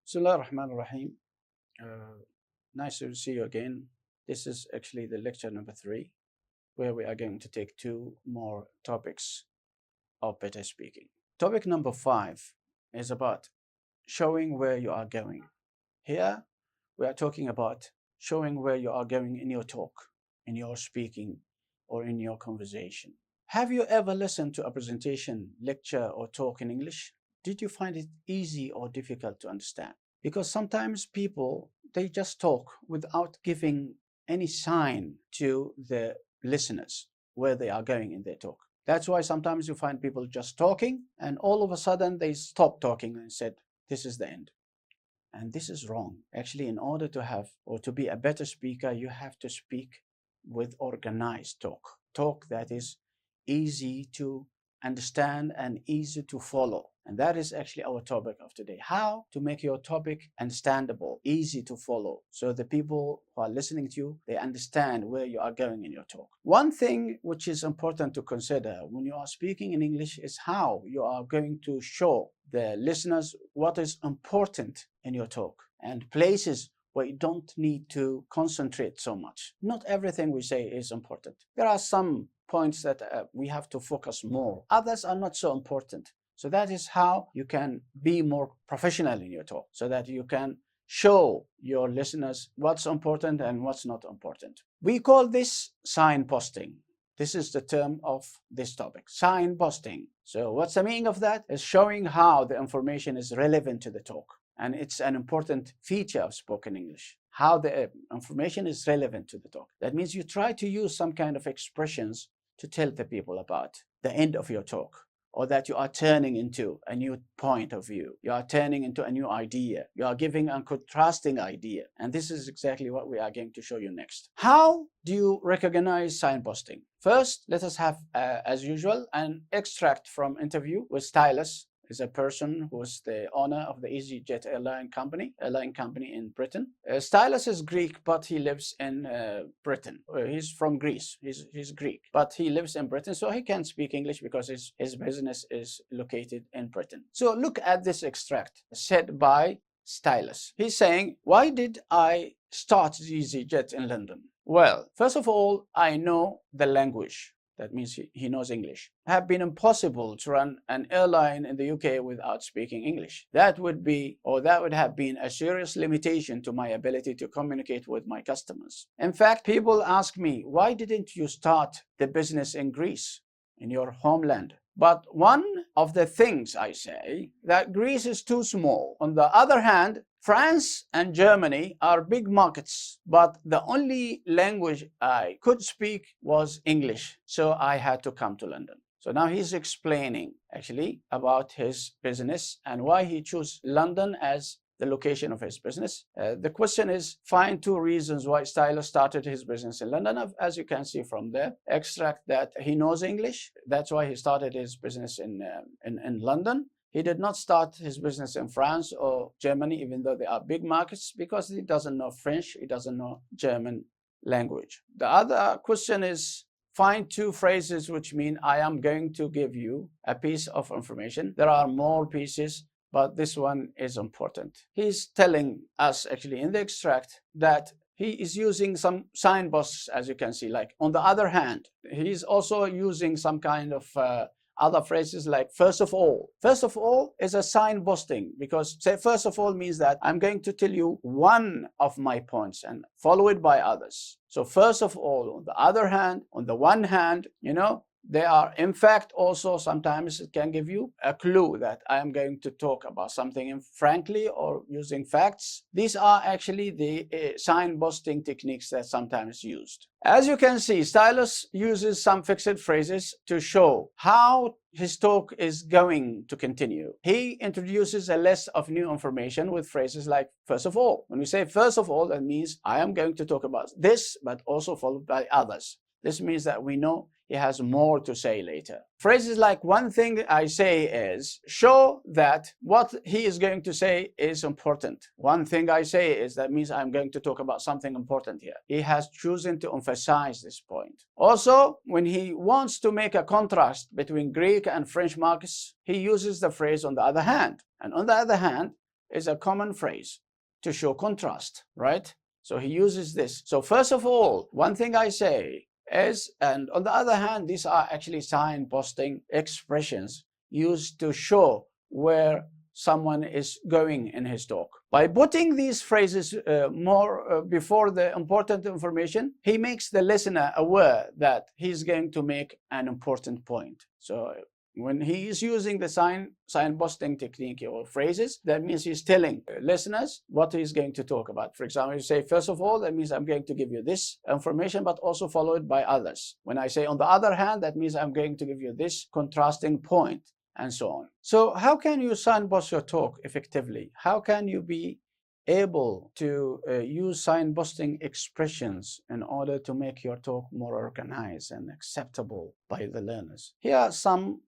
Bismillahirrahmanirrahim. Nice to see you again. This is actually the lecture number 3, where we are going to take 2 more topics of better speaking. Topic number 5 is about showing where you are going. Here, we are talking about showing where you are going in your talk, in your speaking, or in your conversation. Have you ever listened to a presentation, lecture, or talk in English? Did you find it easy or difficult to understand? Because sometimes people, they just talk without giving any sign to the listeners where they are going in their talk. That's why sometimes you find people just talking and all of a sudden they stop talking and said, this is the end. And this is wrong. Actually, in order to have or to be a better speaker, you have to speak with organized talk that is easy to understand and easy to follow. And that is actually our topic of today. How to make your topic understandable, easy to follow, so the people who are listening to you, they understand where you are going in your talk. One thing which is important to consider when you are speaking in English is how you are going to show the listeners what is important in your talk and places where you don't need to concentrate so much. Not everything we say is important. There are some points that we have to focus more. Others are not so important. So that is how you can be more professional in your talk, so that you can show your listeners what's important and what's not important. We call this signposting. This is the term of this topic, signposting. So what's the meaning of that? Is showing how the information is relevant to the talk. And it's an important feature of spoken English, how the information is relevant to the talk. That means you try to use some kind of expressions to tell the people about the end of your talk, or that you are turning into a new point of view. You are turning into a new idea. You are giving a contrasting idea. And this is exactly what we are going to show you next. How do you recognize signposting? First, let us have, as usual, an extract from interview with Stylus. Is a person who is the owner of the EasyJet airline company in Britain. Stylus is Greek, but he lives in Britain. He's from Greece. He's Greek, but he lives in Britain, so he can speak English because his business is located in Britain. So look at this extract said by Stylus. He's saying, why did I start EasyJet in London? Well, first of all, I know the language. That means he knows English. It have been impossible to run an airline in the UK without speaking English. That would have been a serious limitation to my ability to communicate with my customers. In fact, people ask me, why didn't you start the business in Greece, in your homeland? But one of the things I say, that Greece is too small. On the other hand, France and Germany are big markets, but the only language I could speak was English, so I had to come to London. So now he's explaining actually about his business and why he chose London as the location of his business. The question is, find 2 reasons why Stylus started his business in London. As you can see from the extract, that he knows English. That's why he started his business in London. He did not start his business in France or Germany, even though they are big markets, because he doesn't know French, he doesn't know German language. The other question is, find 2 phrases which mean I am going to give you a piece of information. There are more pieces, but this one is important. He's telling us actually in the extract that he is using some signposts, as you can see, like on the other hand. He's also using some kind of other phrases like first of all. First of all is a signposting, because say first of all means that I'm going to tell you one of my points and follow it by others. So first of all, on the other hand, on the one hand, you know, they are in fact also sometimes it can give you a clue that I am going to talk about something frankly or using facts. These are actually the signposting techniques that sometimes used. As you can see, Stylus uses some fixed phrases to show how his talk is going to continue. He introduces a list of new information with phrases like first of all. When we say first of all, that means I am going to talk about this, but also followed by others. This means that we know he has more to say later. Phrases like one thing I say is show that what he is going to say is important. One thing I say is, that means I'm going to talk about something important here. He has chosen to emphasize this point. Also, when he wants to make a contrast between Greek and French markets, he uses the phrase on the other hand. And on the other hand, is a common phrase to show contrast, right? So he uses this. So first of all, one thing I say is, and on the other hand, these are actually signposting expressions used to show where someone is going in his talk. By putting these phrases more before the important information, he makes the listener aware that he's going to make an important point. So when he is using the signposting technique or phrases, that means he's telling listeners what he's going to talk about. For example, you say, first of all, that means I'm going to give you this information, but also followed by others. When I say, on the other hand, that means I'm going to give you this contrasting point, and so on. So how can you signpost your talk effectively? How can you be able to use signposting expressions in order to make your talk more organized and acceptable by the learners? Here are some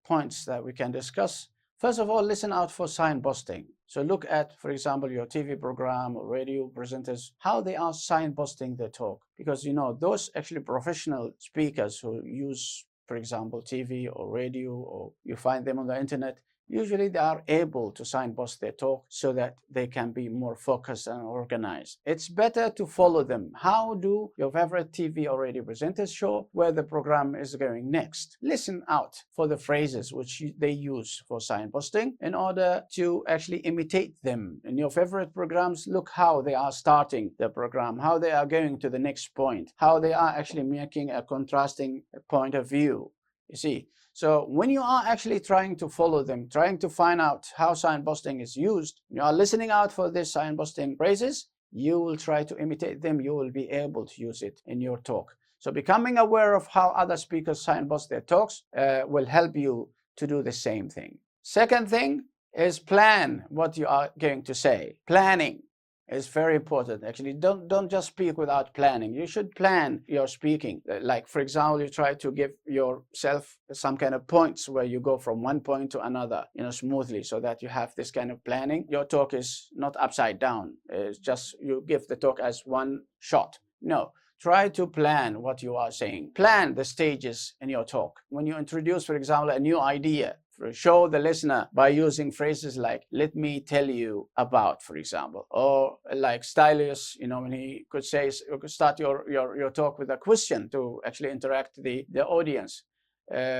points that we can discuss. First of all, listen out for signposting. So look at, for example, your TV program or radio presenters, how they are signposting their talk. Because, you know, those actually professional speakers who use, for example, TV or radio, or you find them on the internet, usually they are able to signpost their talk so that they can be more focused and organized. It's better to follow them. How do your favorite TV or radio presenters show where the program is going next? Listen out for the phrases which they use for signposting in order to actually imitate them. In your favorite programs, look how they are starting the program, how they are going to the next point, how they are actually making a contrasting point of view. You see, so when you are actually trying to follow them, trying to find out how signposting is used, you are listening out for these signposting phrases, you will try to imitate them. You will be able to use it in your talk. So becoming aware of how other speakers signpost their talks will help you to do the same thing. Second thing is plan what you are going to say. Planning is very important. Actually, don't just speak without planning. You should plan your speaking. Like, for example, you try to give yourself some kind of points where you go from one point to another, you know, smoothly, so that you have this kind of planning. Your talk is not upside down. It's just you give the talk as one shot. No. Try to plan what you are saying. Plan the stages in your talk. When you introduce, for example, a new idea, show the listener by using phrases like, let me tell you about, for example, or like Stylius, you know, when he could say, you could start your talk with a question to actually interact the audience,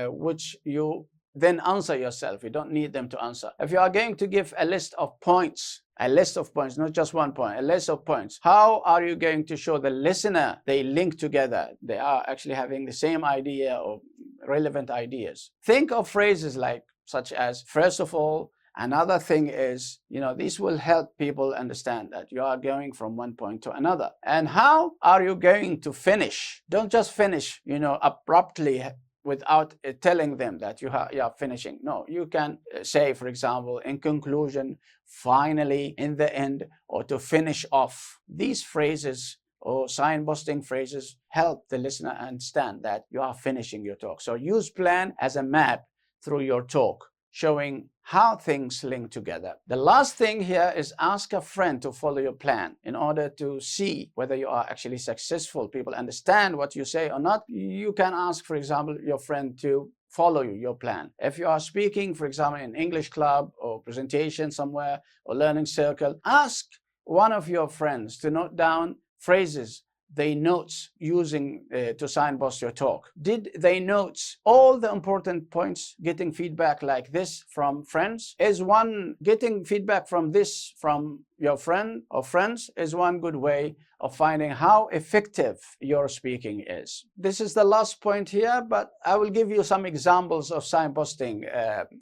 which you then answer yourself. You don't need them to answer. If you are going to give a list of points, not just one point, a list of points, how are you going to show the listener they link together? They are actually having the same idea or relevant ideas. Think of phrases like such as, first of all, another thing is, you know, this will help people understand that you are going from one point to another. And how are you going to finish? Don't just finish, you know, abruptly without telling them that you are finishing. No, you can say, for example, in conclusion, finally, in the end, or to finish off. These phrases or signposting phrases help the listener understand that you are finishing your talk. So use plan as a map through your talk, showing how things link together. The last thing here is ask a friend to follow your plan in order to see whether you are actually successful. People understand what you say or not. You can ask, for example, your friend to follow your plan. If you are speaking, for example, in English club or presentation somewhere or learning circle, ask one of your friends to note down phrases they notes using to signpost your talk. Did they note all the important points? Getting feedback like this from friends is one. Getting feedback from this from your friend or friends is one good way of finding how effective your speaking is. This is the last point here, but I will give you some examples of signposting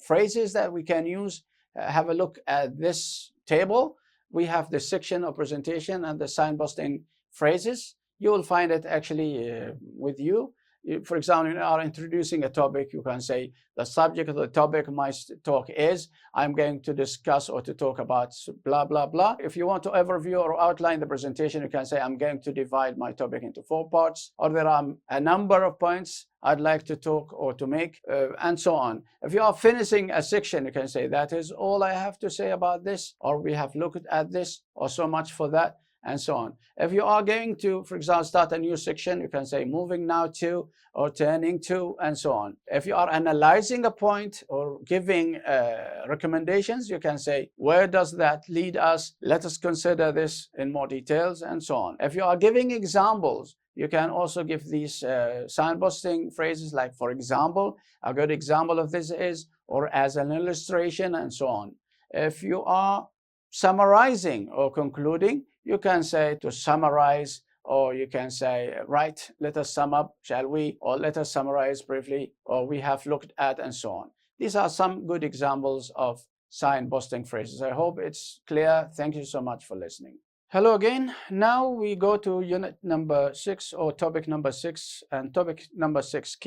phrases that we can use. Have a look at this table. We have the section of presentation and the signposting phrases. You will find it actually with you. For example, you are introducing a topic, you can say, the subject of the topic of my talk is, I'm going to discuss or to talk about blah, blah, blah. If you want to overview or outline the presentation, you can say, I'm going to divide my topic into 4 parts, or there are a number of points I'd like to talk or to make, and so on. If you are finishing a section, you can say, that is all I have to say about this, or we have looked at this, or so much for that. and so on. If you are going to, for example, start a new section, you can say moving now to, or turning to, and so on. If you are analyzing a point or giving recommendations, you can say, where does that lead us? Let us consider this in more details, and so on. If you are giving examples, you can also give these signposting phrases like, for example. A good example of this is, or as an illustration, and so on. If you are summarizing or concluding, you can say to summarize, or you can say, right, let us sum up, shall we? Or let us summarize briefly, or we have looked at, and so on. These are some good examples of signposting phrases. I hope it's clear. Thank you so much for listening. Hello again. Now we go to unit number 6, or topic number 6, and topic number 6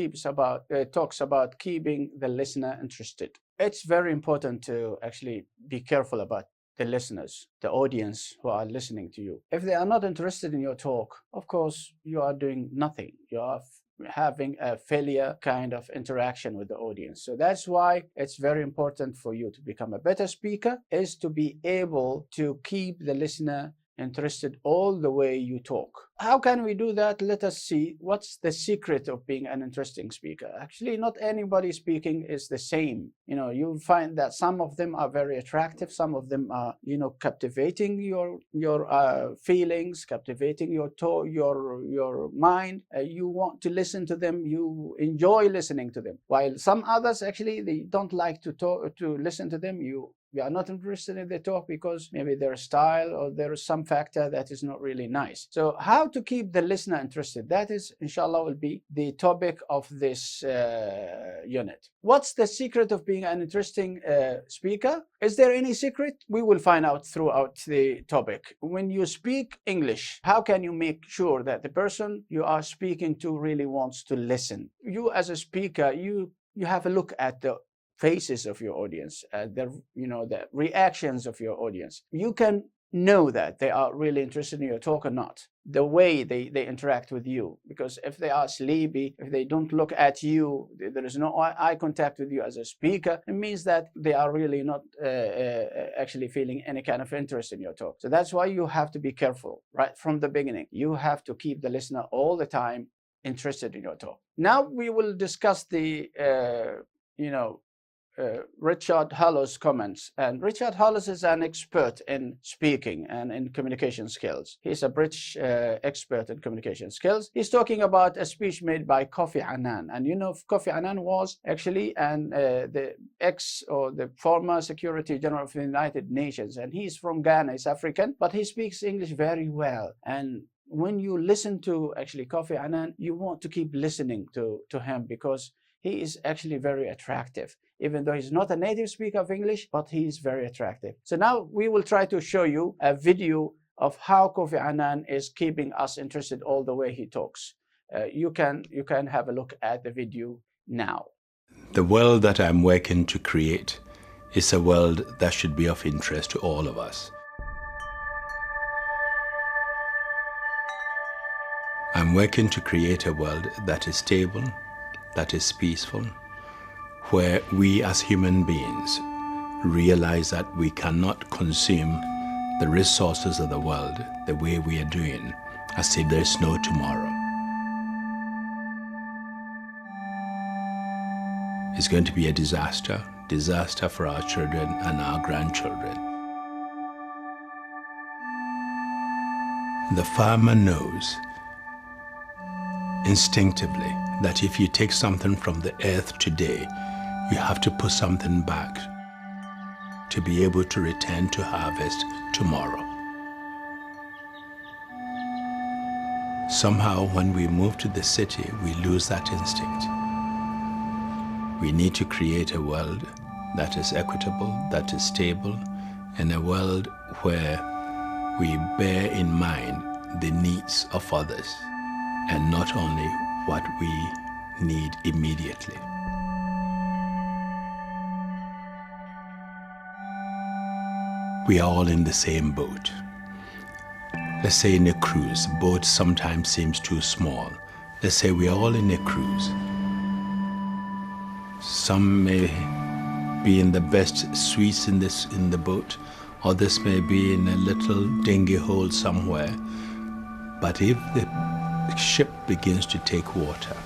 talks about keeping the listener interested. It's very important to actually be careful about the listeners, the audience who are listening to you. If they are not interested in your talk, of course, you are doing nothing. You are having a failure kind of interaction with the audience. So that's why it's very important for you to become a better speaker, is to be able to keep the listener interested all the way you talk. How can we do that? Let us see what's the secret of being an interesting speaker. Actually, not anybody speaking is the same. You'll find that some of them are very attractive, some of them are, captivating your feelings, captivating your mind. You want to listen to them, you enjoy listening to them. While some others, actually, they don't like to listen to them. You are not interested in their talk because maybe their style or there is some factor that is not really nice. So how to keep the listener interested? That is, inshallah, will be the topic of this unit. What's the secret of being an interesting speaker? Is there any secret? We will find out throughout the topic. When you speak English, how can you make sure that the person you are speaking to really wants to listen? You as a speaker, you have a look at the faces of your audience, the reactions of your audience. You can know that they are really interested in your talk or not, the way they interact with you. Because if they are sleepy, if they don't look at you, there is no eye contact with you as a speaker, it means that they are really not actually feeling any kind of interest in your talk. So that's why you have to be careful right from the beginning. You have to keep the listener all the time interested in your talk. Now we will discuss the Richard Hollis comments. And Richard Hollis is an expert in speaking and in communication skills. He's a British expert in communication skills. He's talking about a speech made by Kofi Annan. And Kofi Annan was actually the former Secretary General of the United Nations. And he's from Ghana, he's African, but he speaks English very well. And when you listen to actually Kofi Annan, you want to keep listening to him because he is actually very attractive. Even though he's not a native speaker of English, but he is very attractive. So now we will try to show you a video of how Kofi Annan is keeping us interested all the way he talks. You can have a look at the video now. The world that I'm working to create is a world that should be of interest to all of us. I'm working to create a world that is stable, that is peaceful, where we as human beings realize that we cannot consume the resources of the world the way we are doing, as if there is no tomorrow. It's going to be a disaster for our children and our grandchildren. The farmer knows instinctively that if you take something from the earth today, you have to put something back to be able to return to harvest tomorrow. Somehow, when we move to the city, we lose that instinct. We need to create a world that is equitable, that is stable, and a world where we bear in mind the needs of others and not only what we need immediately. We are all in the same boat. Let's say in a cruise, the boat sometimes seems too small. Let's say we are all in a cruise. Some may be in the best suites in the boat. or this may be in a little dinghy hole somewhere. But if the ship begins to take water,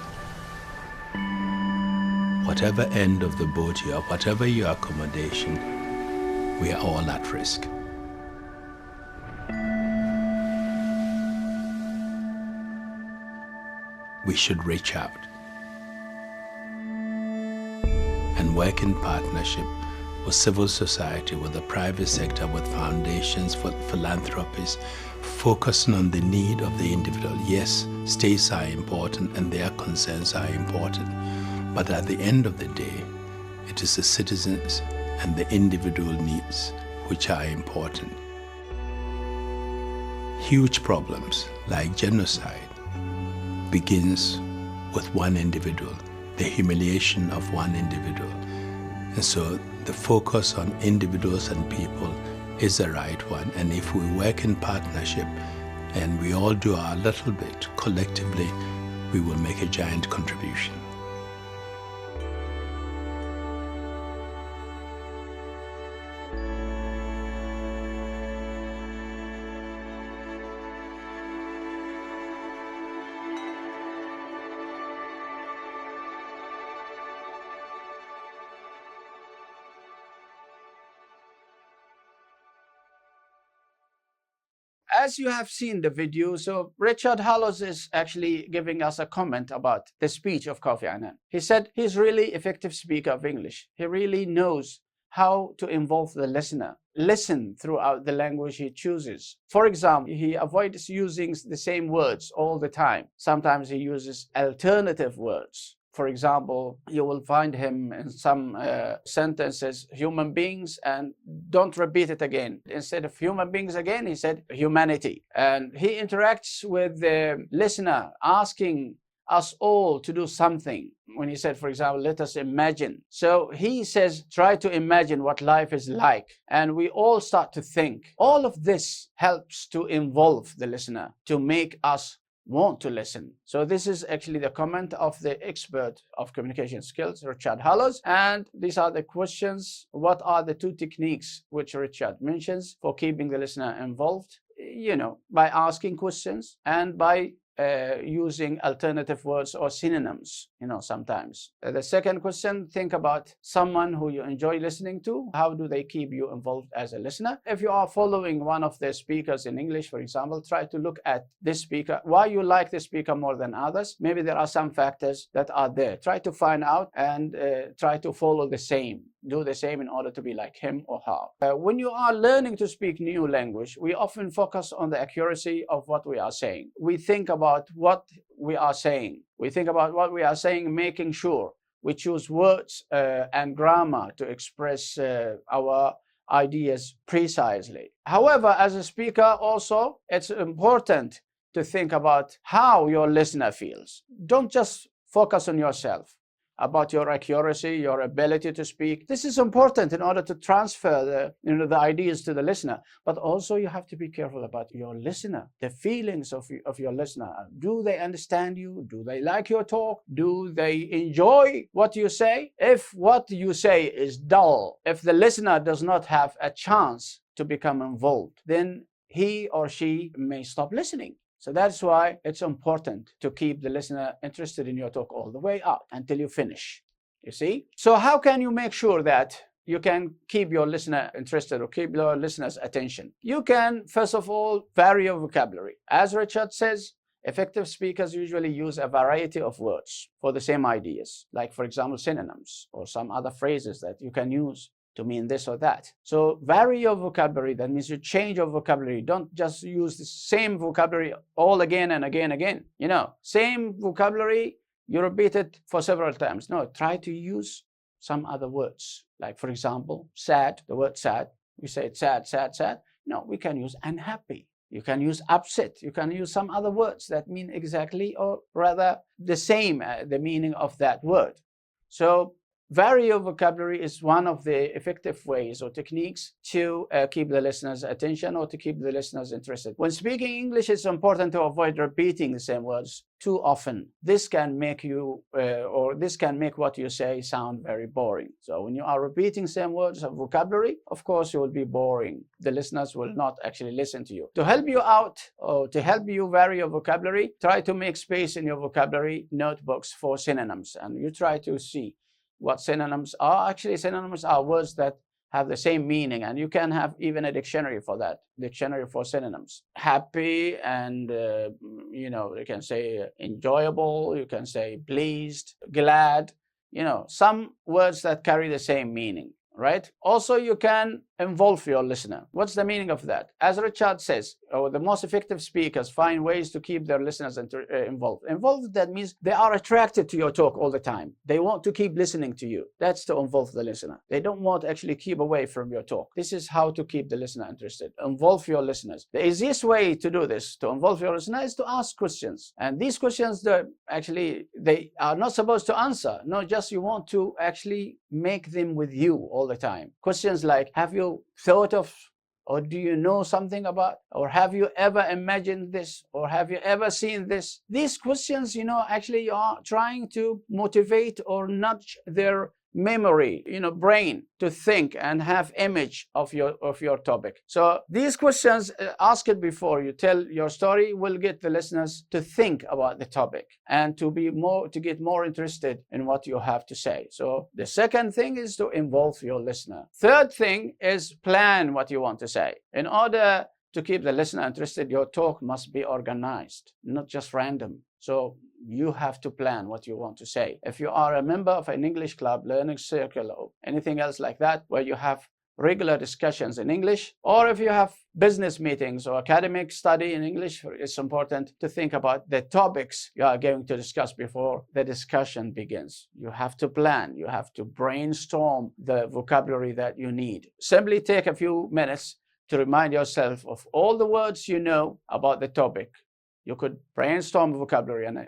whatever end of the boat you are, whatever your accommodation, we are all at risk. We should reach out and work in partnership with civil society, with the private sector, with foundations, for philanthropies, focusing on the need of the individual. Yes, states are important and their concerns are important, but at the end of the day, it is the citizens and the individual needs which are important. Huge problems like genocide begins with one individual, the humiliation of one individual. And so the focus on individuals and people is the right one. And if we work in partnership and we all do our little bit collectively, we will make a giant contribution. As you have seen the video, so Richard Hollis is actually giving us a comment about the speech of Kofi Annan. He said he's really effective speaker of English. He really knows how to involve the listener, listen throughout the language he chooses. For example, he avoids using the same words all the time. Sometimes he uses alternative words. For example, you will find him in some sentences, human beings, and don't repeat it again. Instead of human beings again, he said humanity. And he interacts with the listener, asking us all to do something. When he said, for example, let us imagine. So he says, try to imagine what life is like. And we all start to think. All of this helps to involve the listener, to make us want to listen. So this is actually the comment of the expert of communication skills, Richard Hollis. And these are the questions. What are the two techniques which Richard mentions for keeping the listener involved? You know, by asking questions and by using alternative words or synonyms, you know, sometimes. The second question, think about someone who you enjoy listening to. How do they keep you involved as a listener? If you are following one of the speakers in English, for example, try to look at this speaker, why you like this speaker more than others. Maybe there are some factors that are there. Try to find out and try to follow the same. Do the same in order to be like him or her. When you are learning to speak new language, we often focus on the accuracy of what we are saying. We think about what we are saying. We think about what we are saying, making sure we choose words and grammar to express our ideas precisely. However, as a speaker also, it's important to think about how your listener feels. Don't just focus on yourself, about your accuracy, your ability to speak. This is important in order to transfer the ideas to the listener. But also you have to be careful about your listener, the feelings of your listener. Do they understand you? Do they like your talk? Do they enjoy what you say? If what you say is dull, if the listener does not have a chance to become involved, then he or she may stop listening. So that's why it's important to keep the listener interested in your talk all the way out until you finish, you see? So how can you make sure that you can keep your listener interested or keep your listener's attention? You can, first of all, vary your vocabulary. As Richard says, effective speakers usually use a variety of words for the same ideas, like, for example, synonyms or some other phrases that you can use to mean this or that. So vary your vocabulary. That means you change your vocabulary. Don't just use the same vocabulary all again and again. You know, same vocabulary, you repeat it for several times. No, try to use some other words. Like, for example, sad, the word sad. We say it's sad, sad, sad. No, we can use unhappy. You can use upset. You can use some other words that mean exactly or rather the same, the meaning of that word. So vary your vocabulary is one of the effective ways or techniques to keep the listener's attention or to keep the listeners interested. When speaking English, it's important to avoid repeating the same words too often. This can make you this can make what you say sound very boring. So when you are repeating same words of vocabulary, of course you will be boring. The listeners will not actually listen to you. To help you out or to help you vary your vocabulary, try to make space in your vocabulary notebooks for synonyms, and you try to see what synonyms are. Actually, synonyms are words that have the same meaning, and you can have even a dictionary for that, dictionary for synonyms. Happy, and you can say enjoyable, you can say pleased, glad, some words that carry the same meaning, right? Also, you can involve your listener. What's the meaning of that? As Richard says, the most effective speakers find ways to keep their listeners involved. Involved, that means they are attracted to your talk all the time. They want to keep listening to you. That's to involve the listener. They don't want to actually keep away from your talk. This is how to keep the listener interested. Involve your listeners. The easiest way to do this, to involve your listener, is to ask questions. And these questions, they are not supposed to answer. No, just you want to actually make them with you all the time. Questions like, have you thought of, or do you know something about, or have you ever imagined this, or have you ever seen this? These questions, actually you are trying to motivate or nudge their memory, brain, to think and have image of your topic. So these questions, ask it before you tell your story, will get the listeners to think about the topic and to get more interested in what you have to say. So the second thing is to involve your listener. Third thing is plan what you want to say. In order to keep the listener interested, your talk must be organized, not just random. So you have to plan what you want to say. If you are a member of an English club, learning circle, or anything else like that, where you have regular discussions in English, or if you have business meetings or academic study in English, it's important to think about the topics you are going to discuss before the discussion begins. You have to plan, you have to brainstorm the vocabulary that you need. Simply take a few minutes to remind yourself of all the words you know about the topic. You could brainstorm vocabulary, and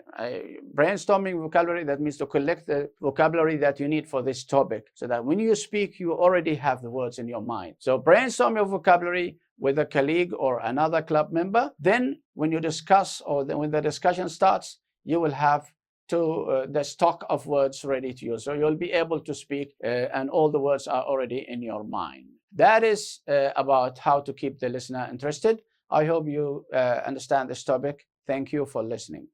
brainstorming vocabulary, that means to collect the vocabulary that you need for this topic, so that when you speak, you already have the words in your mind. So brainstorm your vocabulary with a colleague or another club member. Then when you discuss, or when the discussion starts, you will have the stock of words ready to use. So you'll be able to speak and all the words are already in your mind. That is about how to keep the listener interested. I hope you understand this topic. Thank you for listening.